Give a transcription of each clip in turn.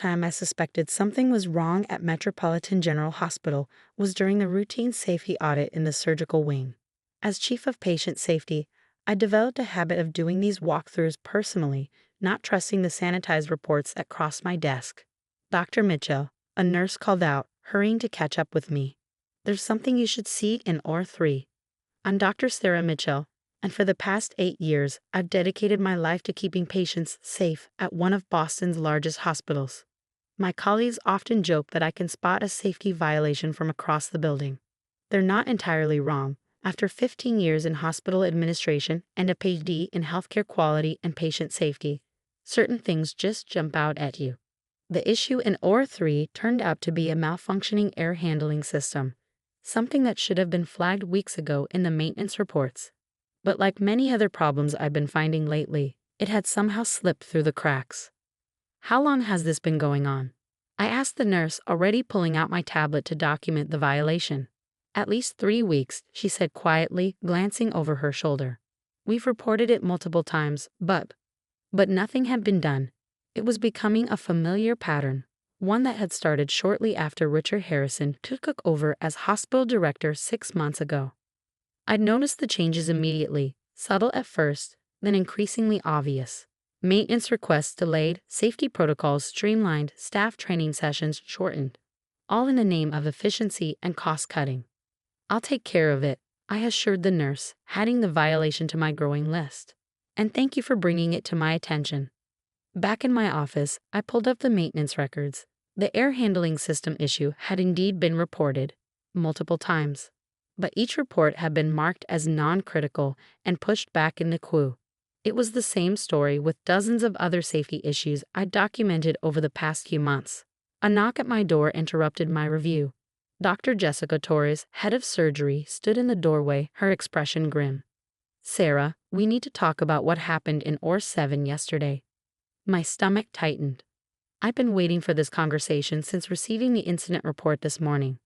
time I suspected something was wrong at Metropolitan General Hospital was during the routine safety audit in the surgical wing. As chief of patient safety, I developed a habit of doing these walkthroughs personally, not trusting the sanitized reports that crossed my desk. Dr. Mitchell, a nurse, called out, hurrying to catch up with me. "There's something you should see in OR3. I'm Dr. Sarah Mitchell, and for the past 8 years, I've dedicated my life to keeping patients safe at one of Boston's largest hospitals. My colleagues often joke that I can spot a safety violation from across the building. They're not entirely wrong. After 15 years in hospital administration and a PhD in healthcare quality and patient safety, certain things just jump out at you. The issue in OR3 turned out to be a malfunctioning air handling system, something that should have been flagged weeks ago in the maintenance reports. But like many other problems I've been finding lately, it had somehow slipped through the cracks. How long has this been going on? I asked the nurse, already pulling out my tablet to document the violation. At least 3 weeks, she said quietly, glancing over her shoulder. We've reported it multiple times, but nothing had been done. It was becoming a familiar pattern, one that had started shortly after Richard Harrison took over as hospital director 6 months ago. I'd noticed the changes immediately, subtle at first, then increasingly obvious. Maintenance requests delayed, safety protocols streamlined, staff training sessions shortened, all in the name of efficiency and cost-cutting. "I'll take care of it," I assured the nurse, adding the violation to my growing list. "And thank you for bringing it to my attention." Back in my office, I pulled up the maintenance records. The air handling system issue had indeed been reported multiple times, but each report had been marked as non-critical and pushed back in the queue. It was the same story with dozens of other safety issues I'd documented over the past few months. A knock at my door interrupted my review. Dr. Jessica Torres, head of surgery, stood in the doorway, her expression grim. "Sarah, we need to talk about what happened in OR7 yesterday." My stomach tightened. I'd been waiting for this conversation since receiving the incident report this morning.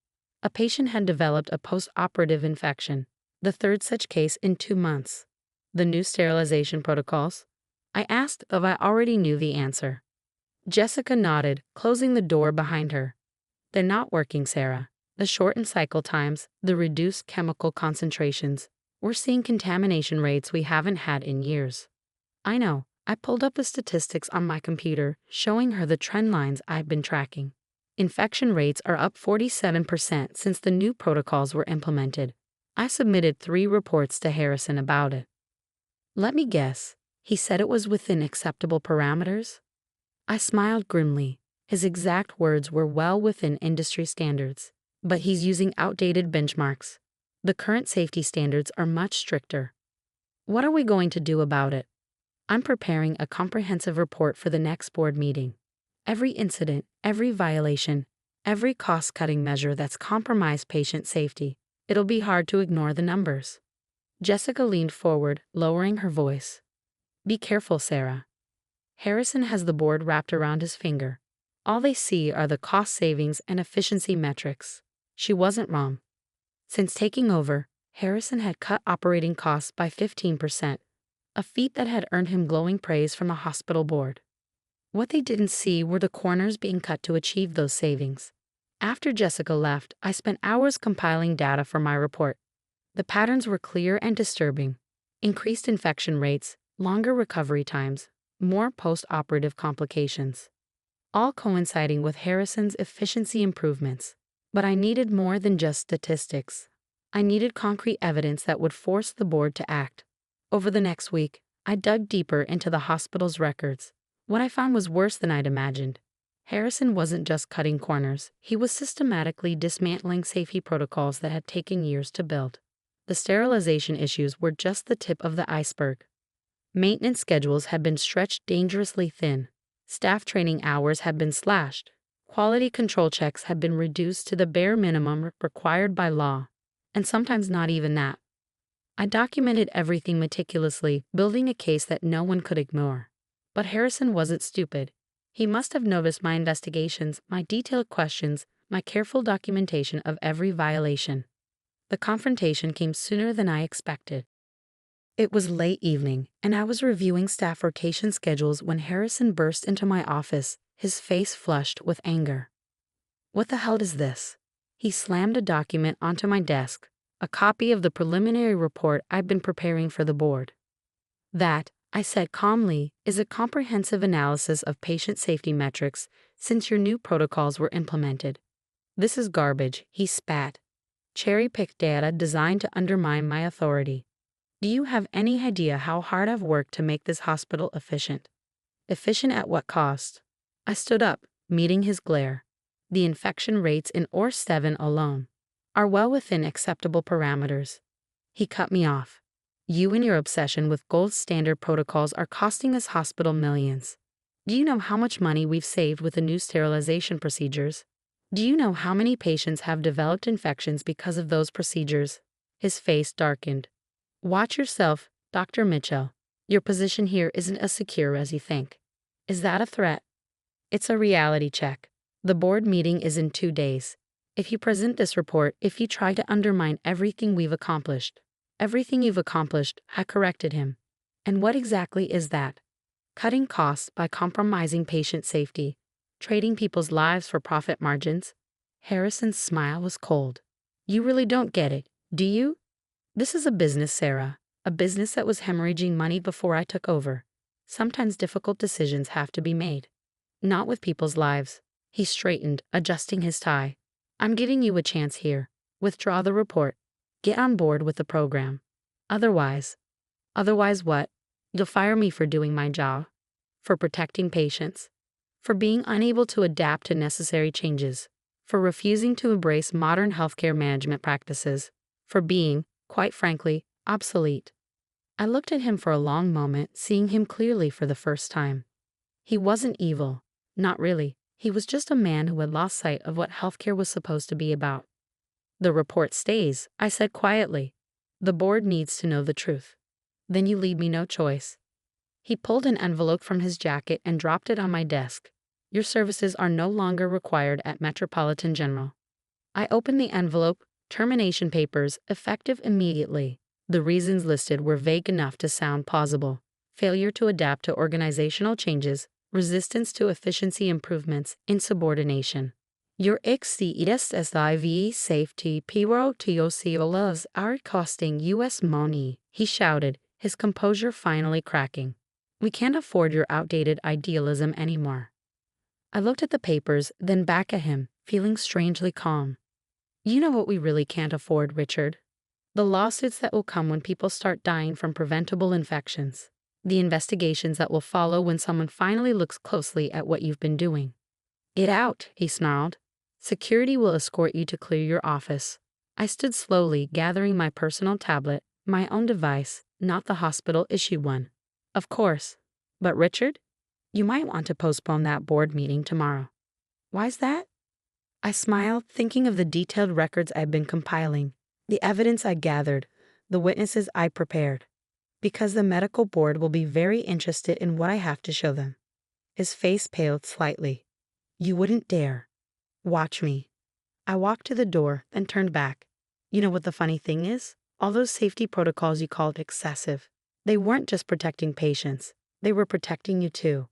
A patient had developed a post-operative infection, the third such case in 2 months. The new sterilization protocols? I asked if I already knew the answer. Jessica nodded, closing the door behind her. "They're not working, Sarah. The shortened cycle times, the reduced chemical concentrations. We're seeing contamination rates we haven't had in years." I know. I pulled up the statistics on my computer, showing her the trend lines I've been tracking. Infection rates are up 47% since the new protocols were implemented. I submitted 3 reports to Harrison about it. "Let me guess, he said it was within acceptable parameters?" I smiled grimly. His exact words were well within industry standards, but he's using outdated benchmarks. The current safety standards are much stricter. "What are we going to do about it?" "I'm preparing a comprehensive report for the next board meeting. Every incident, every violation, every cost-cutting measure that's compromised patient safety. It'll be hard to ignore the numbers." Jessica leaned forward, lowering her voice. "Be careful, Sarah. Harrison has the board wrapped around his finger. All they see are the cost savings and efficiency metrics." She wasn't wrong. Since taking over, Harrison had cut operating costs by 15%. A feat that had earned him glowing praise from a hospital board. What they didn't see were the corners being cut to achieve those savings. After Jessica left, I spent hours compiling data for my report. The patterns were clear and disturbing. Increased infection rates, longer recovery times, more post-operative complications. All coinciding with Harrison's efficiency improvements. But I needed more than just statistics. I needed concrete evidence that would force the board to act. Over the next week, I dug deeper into the hospital's records. What I found was worse than I'd imagined. Harrison wasn't just cutting corners, he was systematically dismantling safety protocols that had taken years to build. The sterilization issues were just the tip of the iceberg. Maintenance schedules had been stretched dangerously thin. Staff training hours had been slashed. Quality control checks had been reduced to the bare minimum required by law, and sometimes not even that. I documented everything meticulously, building a case that no one could ignore. But Harrison wasn't stupid. He must have noticed my investigations, my detailed questions, my careful documentation of every violation. The confrontation came sooner than I expected. It was late evening, and I was reviewing staff rotation schedules when Harrison burst into my office, his face flushed with anger. What the hell is this? He slammed a document onto my desk, a copy of the preliminary report I'd been preparing for the board. That, I said calmly, is a comprehensive analysis of patient safety metrics since your new protocols were implemented. This is garbage, he spat. Cherry-picked data designed to undermine my authority. Do you have any idea how hard I've worked to make this hospital efficient? Efficient at what cost? I stood up, meeting his glare. The infection rates in OR7 alone are well within acceptable parameters. He cut me off. You and your obsession with gold standard protocols are costing this hospital millions. Do you know how much money we've saved with the new sterilization procedures? Do you know how many patients have developed infections because of those procedures? His face darkened. Watch yourself, Dr. Mitchell. Your position here isn't as secure as you think. Is that a threat? It's a reality check. The board meeting is in 2 days. If you present this report, if you try to undermine everything we've accomplished, everything you've accomplished, I corrected him. And what exactly is that? Cutting costs by compromising patient safety, trading people's lives for profit margins? Harrison's smile was cold. You really don't get it, do you? This is a business, Sarah. A business that was hemorrhaging money before I took over. Sometimes difficult decisions have to be made. Not with people's lives. He straightened, adjusting his tie. I'm giving you a chance here. Withdraw the report. Get on board with the program. Otherwise what? You'll fire me for doing my job. For protecting patients. For being unable to adapt to necessary changes. For refusing to embrace modern healthcare management practices. For being, quite frankly, obsolete. I looked at him for a long moment, seeing him clearly for the first time. He wasn't evil. Not really. He was just a man who had lost sight of what healthcare was supposed to be about. The report stays, I said quietly. The board needs to know the truth. Then you leave me no choice. He pulled an envelope from his jacket and dropped it on my desk. Your services are no longer required at Metropolitan General. I opened the envelope. Termination papers, effective immediately. The reasons listed were vague enough to sound plausible. Failure to adapt to organizational changes, resistance to efficiency improvements, insubordination. Your XCSSIV safety PRO TOCOLs are costing US money, he shouted, his composure finally cracking. We can't afford your outdated idealism anymore. I looked at the papers, then back at him, feeling strangely calm. You know what we really can't afford, Richard? The lawsuits that will come when people start dying from preventable infections. The investigations that will follow when someone finally looks closely at what you've been doing. Get out, he snarled. Security will escort you to clear your office. I stood slowly, gathering my personal tablet, my own device, not the hospital-issued one. Of course. But Richard? You might want to postpone that board meeting tomorrow. Why's that? I smiled, thinking of the detailed records I'd been compiling, the evidence I gathered, the witnesses I prepared. Because the medical board will be very interested in what I have to show them. His face paled slightly. You wouldn't dare. Watch me. I walked to the door, then turned back. You know what the funny thing is? All those safety protocols you called excessive. They weren't just protecting patients. They were protecting you too.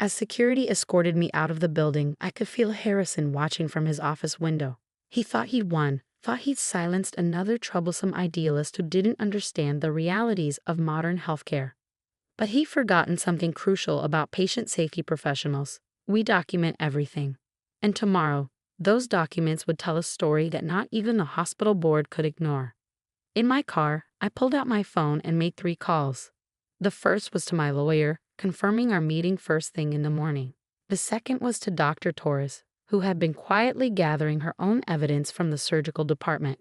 As security escorted me out of the building, I could feel Harrison watching from his office window. He thought he'd won, thought he'd silenced another troublesome idealist who didn't understand the realities of modern healthcare. But he'd forgotten something crucial about patient safety professionals. We document everything. And tomorrow, those documents would tell a story that not even the hospital board could ignore. In my car, I pulled out my phone and made 3 calls. The first was to my lawyer, confirming our meeting first thing in the morning. The second was to Dr. Torres, who had been quietly gathering her own evidence from the surgical department.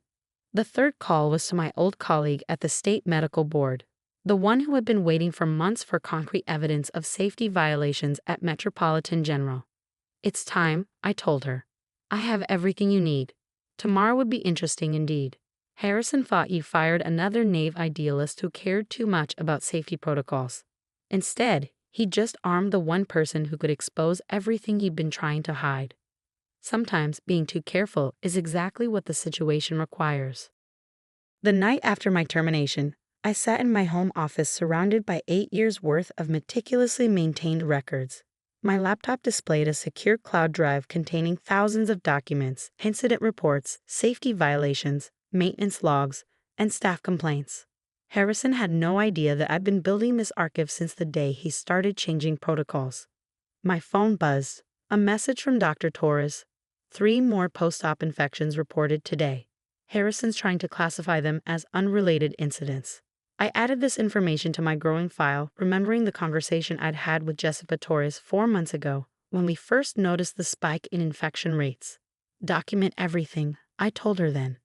The third call was to my old colleague at the State Medical Board, the one who had been waiting for months for concrete evidence of safety violations at Metropolitan General. It's time, I told her. I have everything you need. Tomorrow would be interesting indeed. Harrison thought you fired another naive idealist who cared too much about safety protocols. Instead, he just armed the one person who could expose everything he'd been trying to hide. Sometimes being too careful is exactly what the situation requires. The night after my termination, I sat in my home office surrounded by 8 years' worth of meticulously maintained records. My laptop displayed a secure cloud drive containing thousands of documents, incident reports, safety violations, maintenance logs, and staff complaints. Harrison had no idea that I'd been building this archive since the day he started changing protocols. My phone buzzed. A message from Dr. Torres. 3 more post-op infections reported today. Harrison's trying to classify them as unrelated incidents. I added this information to my growing file, remembering the conversation I'd had with Jessica Torres 4 months ago when we first noticed the spike in infection rates. Document everything, I told her then.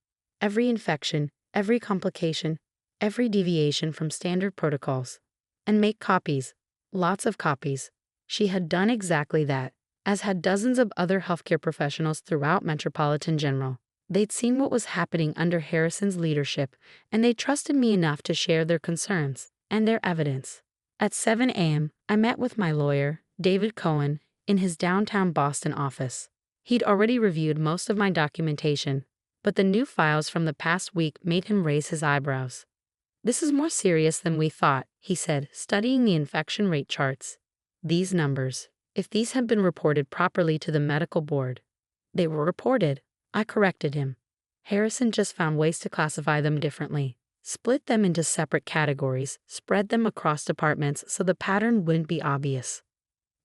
Every infection, every complication, every deviation from standard protocols. And make copies. Lots of copies. She had done exactly that, as had dozens of other healthcare professionals throughout Metropolitan General. They'd seen what was happening under Harrison's leadership, and they trusted me enough to share their concerns and their evidence. At 7 a.m., I met with my lawyer, David Cohen, in his downtown Boston office. He'd already reviewed most of my documentation, but the new files from the past week made him raise his eyebrows. "This is more serious than we thought," he said, studying the infection rate charts. "These numbers, if these had been reported properly to the medical board." "They were reported," I corrected him. "Harrison just found ways to classify them differently. Split them into separate categories, spread them across departments so the pattern wouldn't be obvious."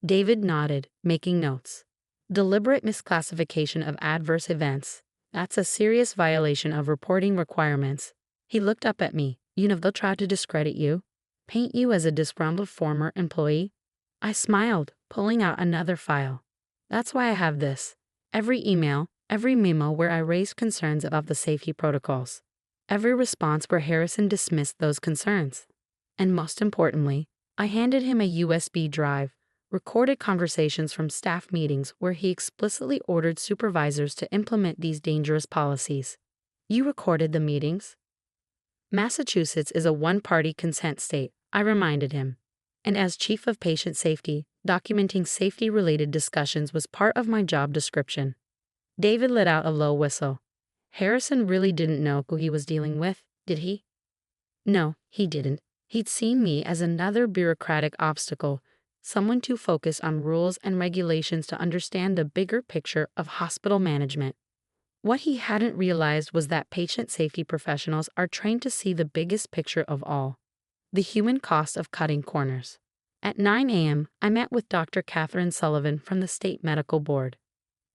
David nodded, making notes. "Deliberate misclassification of adverse events. That's a serious violation of reporting requirements." He looked up at me. "You know they'll try to discredit you, paint you as a disgruntled former employee." I smiled, pulling out another file. "That's why I have this. Every email, every memo where I raised concerns about the safety protocols. Every response where Harrison dismissed those concerns. And most importantly, I handed him a USB drive, recorded conversations from staff meetings where he explicitly ordered supervisors to implement these dangerous policies." "You recorded the meetings?" "Massachusetts is a one-party consent state," I reminded him. "And as chief of patient safety, documenting safety-related discussions was part of my job description." David let out a low whistle. "Harrison really didn't know who he was dealing with, did he?" "No, he didn't. He'd seen me as another bureaucratic obstacle, someone too focused on rules and regulations to understand the bigger picture of hospital management. What he hadn't realized was that patient safety professionals are trained to see the biggest picture of all, the human cost of cutting corners." At 9 a.m., I met with Dr. Catherine Sullivan from the State Medical Board.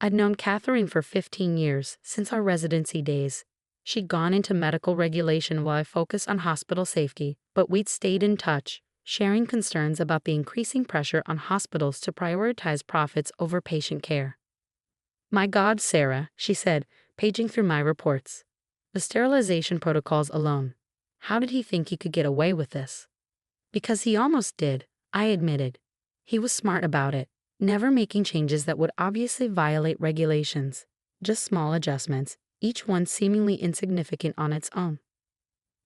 I'd known Catherine for 15 years, since our residency days. She'd gone into medical regulation while I focused on hospital safety, but we'd stayed in touch, sharing concerns about the increasing pressure on hospitals to prioritize profits over patient care. "My God, Sarah," she said, paging through my reports. "The sterilization protocols alone. How did he think he could get away with this?" "Because he almost did," I admitted. "He was smart about it, never making changes that would obviously violate regulations, just small adjustments, each one seemingly insignificant on its own.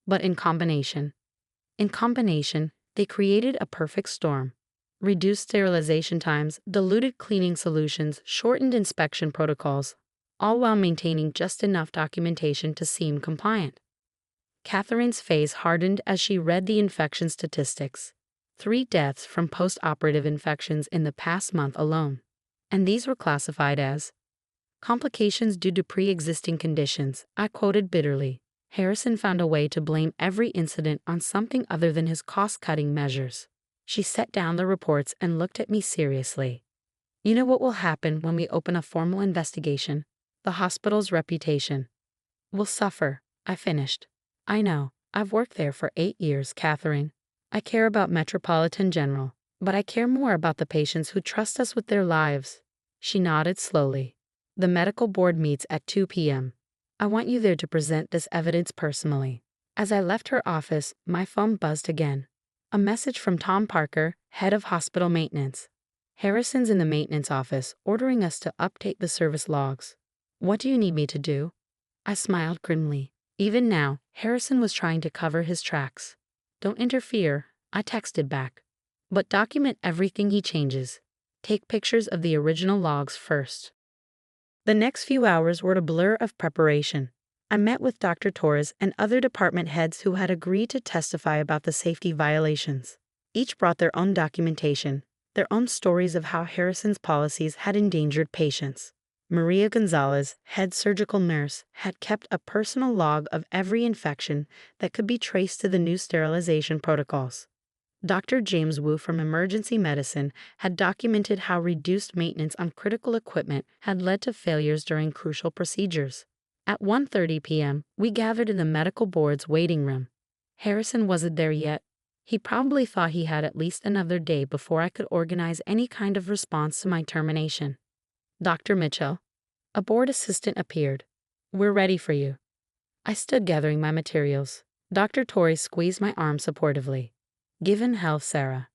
But in combination, they created a perfect storm. Reduced sterilization times, diluted cleaning solutions, shortened inspection protocols, all while maintaining just enough documentation to seem compliant." Catherine's face hardened as she read the infection statistics. 3 deaths from post-operative infections in the past month alone. And these were classified as complications due to pre-existing conditions, I quoted bitterly. Harrison found a way to blame every incident on something other than his cost-cutting measures. She set down the reports and looked at me seriously. "You know what will happen when we open a formal investigation? The hospital's reputation will suffer," I finished. "I know. I've worked there for 8 years, Catherine. I care about Metropolitan General, but I care more about the patients who trust us with their lives." She nodded slowly. "The medical board meets at 2 p.m. I want you there to present this evidence personally." As I left her office, my phone buzzed again. A message from Tom Parker, head of hospital maintenance. "Harrison's in the maintenance office, ordering us to update the service logs." "What do you need me to do?" I smiled grimly. Even now, Harrison was trying to cover his tracks. "Don't interfere," I texted back. "But document everything he changes. Take pictures of the original logs first." The next few hours were a blur of preparation. I met with Dr. Torres and other department heads who had agreed to testify about the safety violations. Each brought their own documentation, their own stories of how Harrison's policies had endangered patients. Maria Gonzalez, head surgical nurse, had kept a personal log of every infection that could be traced to the new sterilization protocols. Dr. James Wu from emergency medicine had documented how reduced maintenance on critical equipment had led to failures during crucial procedures. At 1:30 p.m., we gathered in the medical board's waiting room. Harrison wasn't there yet. He probably thought he had at least another day before I could organize any kind of response to my termination. Dr. Mitchell, a board assistant, appeared. "We're ready for you." I stood gathering my materials. Dr. Torrey squeezed my arm supportively. "Given health, Sarah."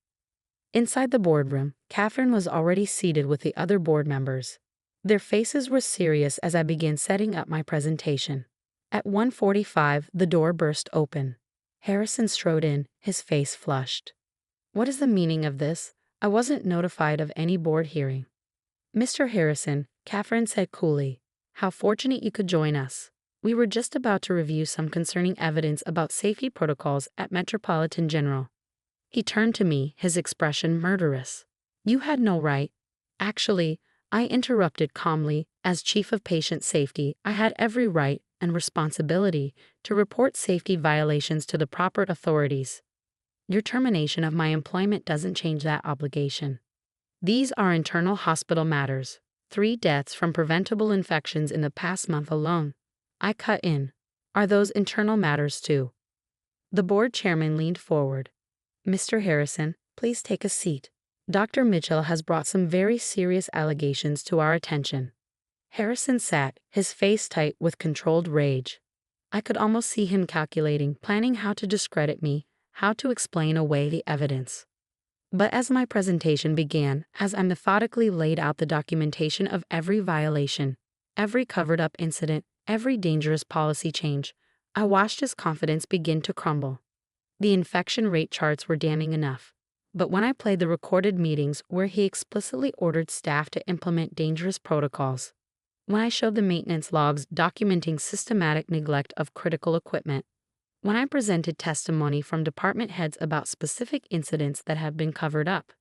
Inside the boardroom, Catherine was already seated with the other board members. Their faces were serious as I began setting up my presentation. At 1:45, the door burst open. Harrison strode in, his face flushed. "What is the meaning of this? I wasn't notified of any board hearing." "Mr. Harrison," Catherine said coolly, "how fortunate you could join us. We were just about to review some concerning evidence about safety protocols at Metropolitan General." He turned to me, his expression murderous. "You had no right." "Actually," I interrupted calmly, "as Chief of Patient Safety, I had every right and responsibility to report safety violations to the proper authorities. Your termination of my employment doesn't change that obligation. These are internal hospital matters. 3 deaths from preventable infections in the past month alone." I cut in. "Are those internal matters too?" The board chairman leaned forward. "Mr. Harrison, please take a seat. Dr. Mitchell has brought some very serious allegations to our attention." Harrison sat, his face tight with controlled rage. I could almost see him calculating, planning how to discredit me, how to explain away the evidence. But as my presentation began, as I methodically laid out the documentation of every violation, every covered-up incident, every dangerous policy change, I watched his confidence begin to crumble. The infection rate charts were damning enough. But when I played the recorded meetings where he explicitly ordered staff to implement dangerous protocols, when I showed the maintenance logs documenting systematic neglect of critical equipment, when I presented testimony from department heads about specific incidents that have been covered up.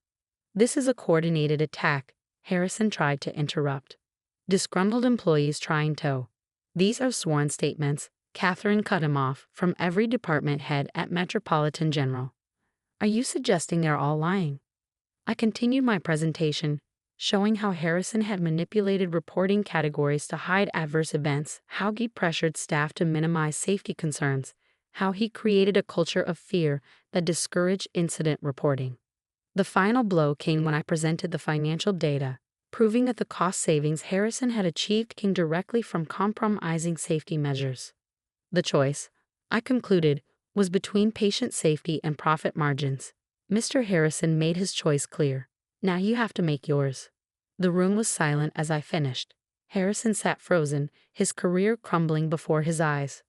"This is a coordinated attack," Harrison tried to interrupt. "Disgruntled employees trying to." "These are sworn statements," Catherine cut him off, "from every department head at Metropolitan General." "Are you suggesting they're all lying?" I continued my presentation, showing how Harrison had manipulated reporting categories to hide adverse events, how he pressured staff to minimize safety concerns, how he created a culture of fear that discouraged incident reporting. The final blow came when I presented the financial data, proving that the cost savings Harrison had achieved came directly from compromising safety measures. The choice, I concluded, was between patient safety and profit margins. Mr. Harrison made his choice clear. Now you have to make yours. The room was silent as I finished. Harrison sat frozen, his career crumbling before his eyes.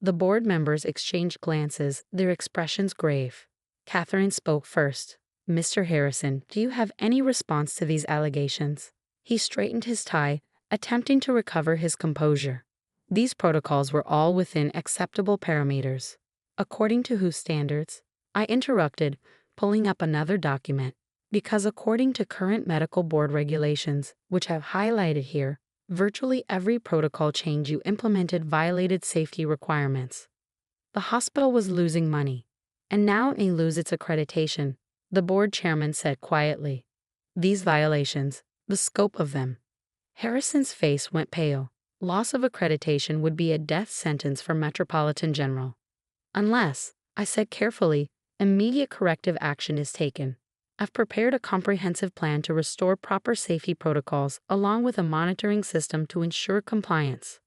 The board members exchanged glances, their expressions grave. Catherine spoke first. "Mr. Harrison, do you have any response to these allegations?" He straightened his tie, attempting to recover his composure. "These protocols were all within acceptable parameters." "According to whose standards?" I interrupted, pulling up another document. "Because according to current medical board regulations, which I've highlighted here, virtually every protocol change you implemented violated safety requirements." The hospital was losing money, and now it may lose its accreditation, the board chairman said quietly. "These violations, the scope of them." Harrison's face went pale. Loss of accreditation would be a death sentence for Metropolitan General. "Unless," I said carefully, "immediate corrective action is taken. I've prepared a comprehensive plan to restore proper safety protocols along with a monitoring system to ensure compliance."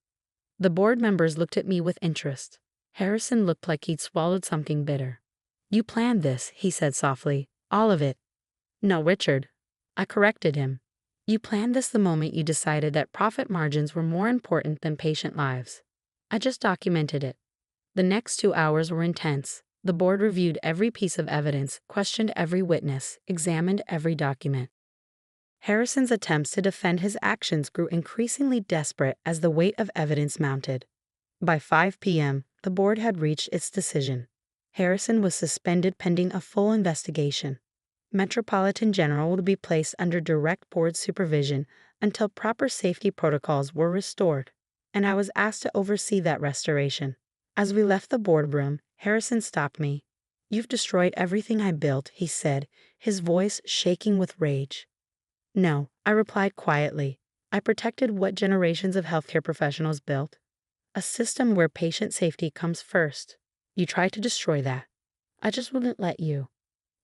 The board members looked at me with interest. Harrison looked like he'd swallowed something bitter. "You planned this," he said softly. "All of it." "No, Richard." I corrected him. "You planned this the moment you decided that profit margins were more important than patient lives. I just documented it." The next 2 hours were intense. The board reviewed every piece of evidence, questioned every witness, examined every document. Harrison's attempts to defend his actions grew increasingly desperate as the weight of evidence mounted. By 5 p.m., the board had reached its decision. Harrison was suspended pending a full investigation. Metropolitan General would be placed under direct board supervision until proper safety protocols were restored, and I was asked to oversee that restoration. As we left the boardroom, Harrison stopped me. "You've destroyed everything I built," he said, his voice shaking with rage. "No," I replied quietly. "I protected what generations of healthcare professionals built. A system where patient safety comes first. You tried to destroy that. I just wouldn't let you."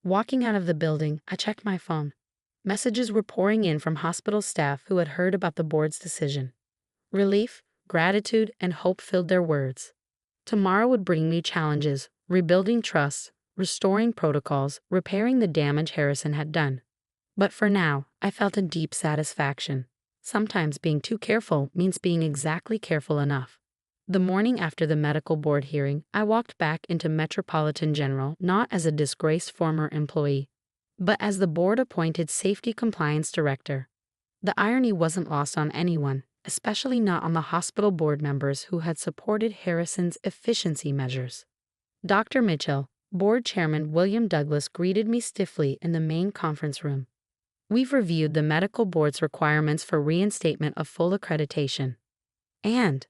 Walking out of the building, I checked my phone. Messages were pouring in from hospital staff who had heard about the board's decision. Relief, gratitude, and hope filled their words. Tomorrow would bring new challenges: rebuilding trust, restoring protocols, repairing the damage Harrison had done. But for now, I felt a deep satisfaction. Sometimes being too careful means being exactly careful enough. The morning after the medical board hearing, I walked back into Metropolitan General not as a disgraced former employee, but as the board-appointed Safety Compliance Director. The irony wasn't lost on anyone, especially not on the hospital board members who had supported Harrison's efficiency measures. Dr. Mitchell, Board Chairman William Douglas greeted me stiffly in the main conference room. "We've reviewed the medical board's requirements for reinstatement of full accreditation. And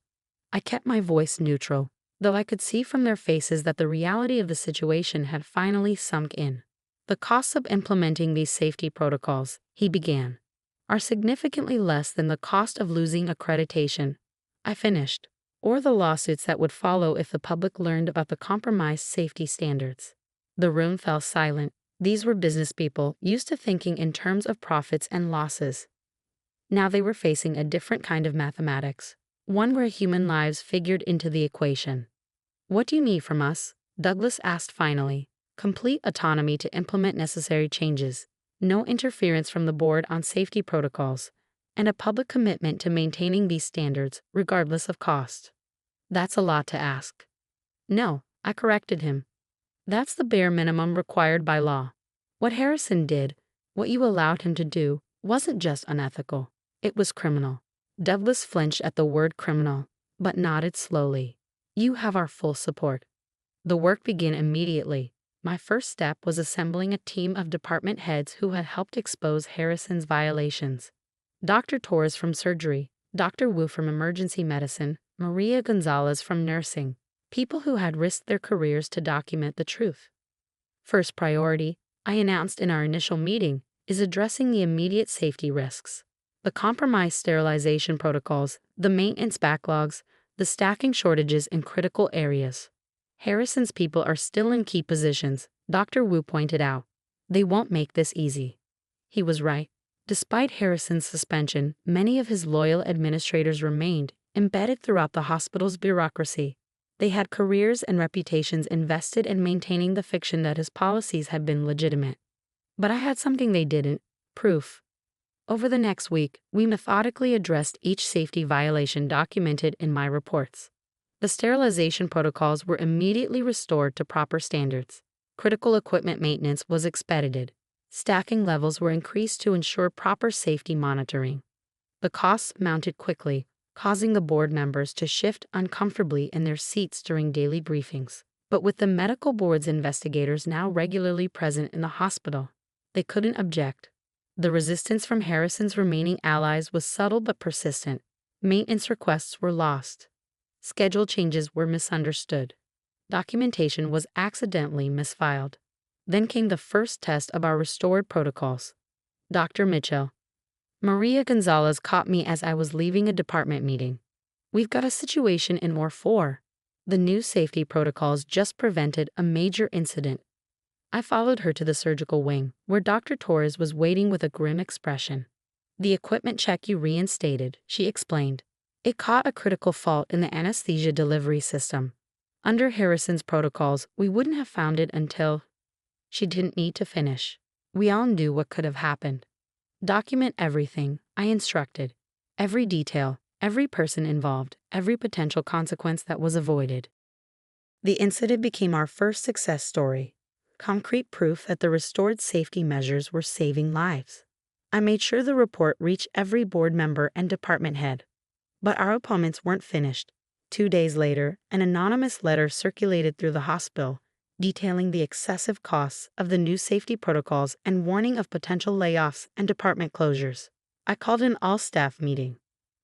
I kept my voice neutral, though I could see from their faces that the reality of the situation had finally sunk in. "The costs of implementing these safety protocols," he began, "are significantly less than the cost of losing accreditation," I finished, "or the lawsuits that would follow if the public learned about the compromised safety standards." The room fell silent. These were business people used to thinking in terms of profits and losses. Now they were facing a different kind of mathematics, one where human lives figured into the equation. "What do you need from us?" Douglas asked finally. "Complete autonomy to implement necessary changes, no interference from the board on safety protocols, and a public commitment to maintaining these standards regardless of cost." "That's a lot to ask." "No," I corrected him. "That's the bare minimum required by law. What Harrison did, what you allowed him to do, wasn't just unethical. It was criminal." Douglas flinched at the word criminal, but nodded slowly. "You have our full support." The work began immediately. My first step was assembling a team of department heads who had helped expose Harrison's violations. Dr. Torres from surgery, Dr. Wu from emergency medicine, Maria Gonzalez from nursing, people who had risked their careers to document the truth. "First priority," I announced in our initial meeting, "is addressing the immediate safety risks. The compromised sterilization protocols, the maintenance backlogs, the staffing shortages in critical areas. Harrison's people are still in key positions," Dr. Wu pointed out. "They won't make this easy." He was right. Despite Harrison's suspension, many of his loyal administrators remained, embedded throughout the hospital's bureaucracy. They had careers and reputations invested in maintaining the fiction that his policies had been legitimate. But I had something they didn't: proof. Over the next week, we methodically addressed each safety violation documented in my reports. The sterilization protocols were immediately restored to proper standards. Critical equipment maintenance was expedited. Staffing levels were increased to ensure proper safety monitoring. The costs mounted quickly, causing the board members to shift uncomfortably in their seats during daily briefings. But with the medical board's investigators now regularly present in the hospital, they couldn't object. The resistance from Harrison's remaining allies was subtle but persistent. Maintenance requests were lost. Schedule changes were misunderstood. Documentation was accidentally misfiled. Then came the first test of our restored protocols. Dr. Mitchell. Maria Gonzalez caught me as I was leaving a department meeting. "We've got a situation in War 4. The new safety protocols just prevented a major incident." I followed her to the surgical wing, where Dr. Torres was waiting with a grim expression. "The equipment check you reinstated," she explained. "It caught a critical fault in the anesthesia delivery system. Under Harrison's protocols, we wouldn't have found it until—" She didn't need to finish. We all knew what could have happened. "Document everything," I instructed. "Every detail, every person involved, every potential consequence that was avoided." The incident became our first success story. Concrete proof that the restored safety measures were saving lives. I made sure the report reached every board member and department head. But our opponents weren't finished. 2 days later, an anonymous letter circulated through the hospital, detailing the excessive costs of the new safety protocols and warning of potential layoffs and department closures. I called an all-staff meeting.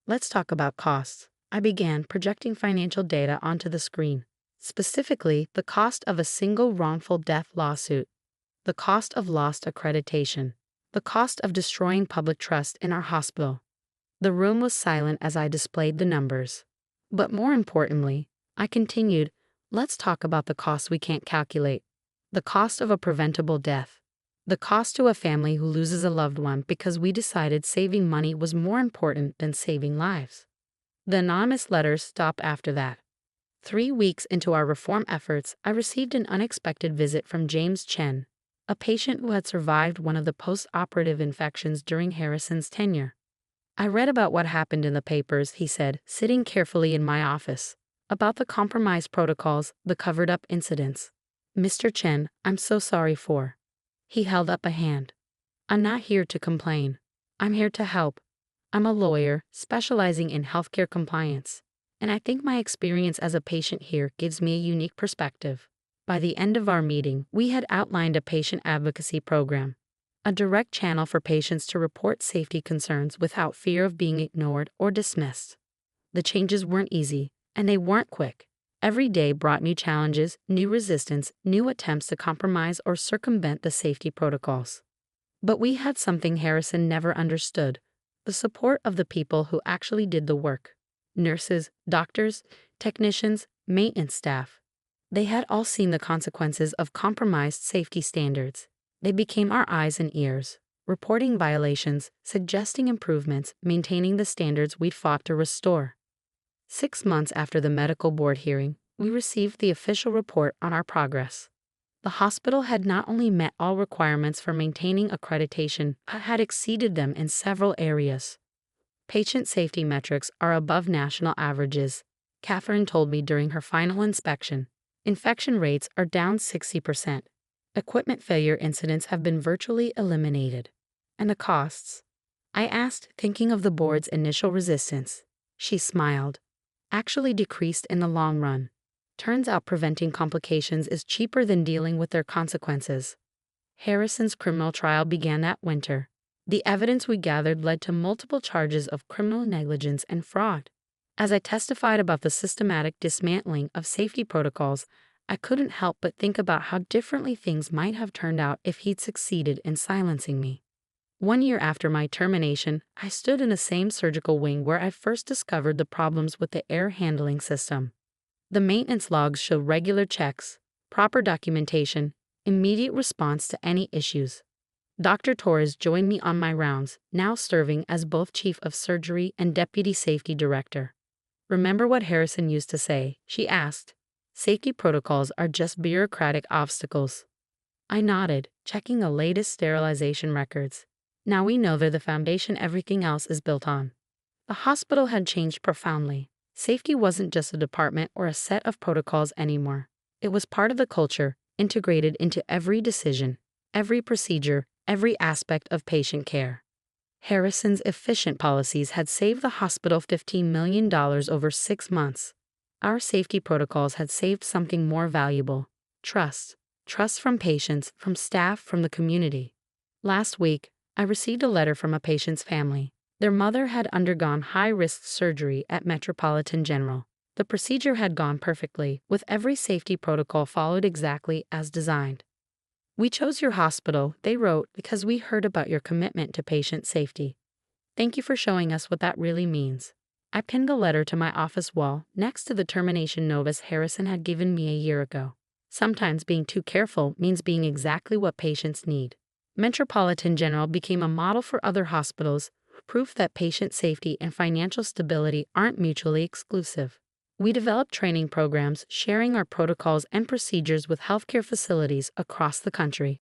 Let's talk about costs. I began projecting financial data onto the screen, specifically the cost of a single wrongful death lawsuit, the cost of lost accreditation, the cost of destroying public trust in our hospital. The room was silent as I displayed the numbers. But more importantly, I continued, let's talk about the costs we can't calculate. The cost of a preventable death. The cost to a family who loses a loved one because we decided saving money was more important than saving lives. The anonymous letters stopped after that. 3 weeks into our reform efforts, I received an unexpected visit from James Chen, a patient who had survived one of the post-operative infections during Harrison's tenure. I read about what happened in the papers, he said, sitting carefully in my office, about the compromised protocols, the covered-up incidents. Mr. Chen, I'm so sorry for. He held up a hand. I'm not here to complain. I'm here to help. I'm a lawyer specializing in healthcare compliance, and I think my experience as a patient here gives me a unique perspective. By the end of our meeting, we had outlined a patient advocacy program, a direct channel for patients to report safety concerns without fear of being ignored or dismissed. The changes weren't easy, and they weren't quick. Every day brought new challenges, new resistance, new attempts to compromise or circumvent the safety protocols. But we had something Harrison never understood: the support of the people who actually did the work. Nurses, doctors, technicians, maintenance staff. They had all seen the consequences of compromised safety standards. They became our eyes and ears, reporting violations, suggesting improvements, maintaining the standards we'd fought to restore. 6 months after the medical board hearing, we received the official report on our progress. The hospital had not only met all requirements for maintaining accreditation, but had exceeded them in several areas. Patient safety metrics are above national averages, Catherine told me during her final inspection. Infection rates are down 60%. Equipment failure incidents have been virtually eliminated. And the costs? I asked, thinking of the board's initial resistance. She smiled. Actually decreased in the long run. Turns out preventing complications is cheaper than dealing with their consequences. Harrison's criminal trial began that winter. The evidence we gathered led to multiple charges of criminal negligence and fraud. As I testified about the systematic dismantling of safety protocols, I couldn't help but think about how differently things might have turned out if he'd succeeded in silencing me. 1 year after my termination, I stood in the same surgical wing where I first discovered the problems with the air handling system. The maintenance logs show regular checks, proper documentation, immediate response to any issues. Dr. Torres joined me on my rounds, now serving as both Chief of Surgery and Deputy Safety Director. Remember what Harrison used to say, she asked. Safety protocols are just bureaucratic obstacles. I nodded, checking the latest sterilization records. Now we know they're the foundation everything else is built on. The hospital had changed profoundly. Safety wasn't just a department or a set of protocols anymore. It was part of the culture, integrated into every decision, every procedure, every aspect of patient care. Harrison's efficient policies had saved the hospital $15 million over 6 months. Our safety protocols had saved something more valuable: trust. Trust from patients, from staff, from the community. Last week, I received a letter from a patient's family. Their mother had undergone high-risk surgery at Metropolitan General. The procedure had gone perfectly, with every safety protocol followed exactly as designed. We chose your hospital, they wrote, because we heard about your commitment to patient safety. Thank you for showing us what that really means. I pinned the letter to my office wall, next to the termination notice Harrison had given me a year ago. Sometimes being too careful means being exactly what patients need. Metropolitan General became a model for other hospitals, proof that patient safety and financial stability aren't mutually exclusive. We developed training programs sharing our protocols and procedures with healthcare facilities across the country.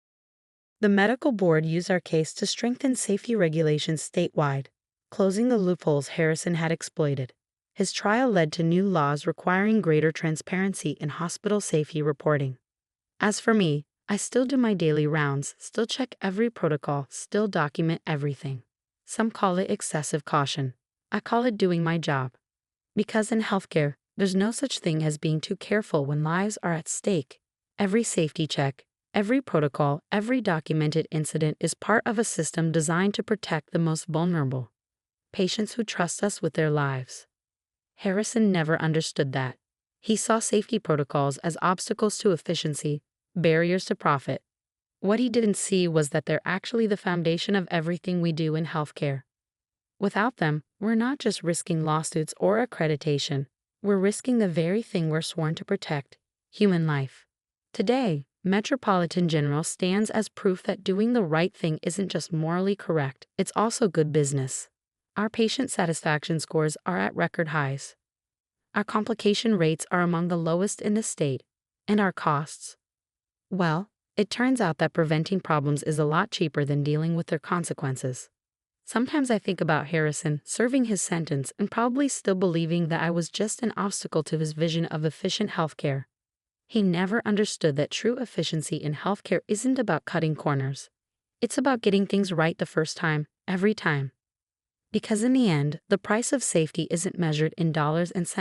The medical board used our case to strengthen safety regulations statewide, closing the loopholes Harrison had exploited. His trial led to new laws requiring greater transparency in hospital safety reporting. As for me, I still do my daily rounds, still check every protocol, still document everything. Some call it excessive caution. I call it doing my job. Because in healthcare, there's no such thing as being too careful when lives are at stake. Every safety check, every protocol, every documented incident is part of a system designed to protect the most vulnerable, patients who trust us with their lives. Harrison never understood that. He saw safety protocols as obstacles to efficiency, barriers to profit. What he didn't see was that they're actually the foundation of everything we do in healthcare. Without them, we're not just risking lawsuits or accreditation, we're risking the very thing we're sworn to protect: human life. Today, Metropolitan General stands as proof that doing the right thing isn't just morally correct, it's also good business. Our patient satisfaction scores are at record highs. Our complication rates are among the lowest in the state, and our costs, well, it turns out that preventing problems is a lot cheaper than dealing with their consequences. Sometimes I think about Harrison serving his sentence and probably still believing that I was just an obstacle to his vision of efficient healthcare. He never understood that true efficiency in healthcare isn't about cutting corners. It's about getting things right the first time, every time. Because in the end, the price of safety isn't measured in dollars and cents.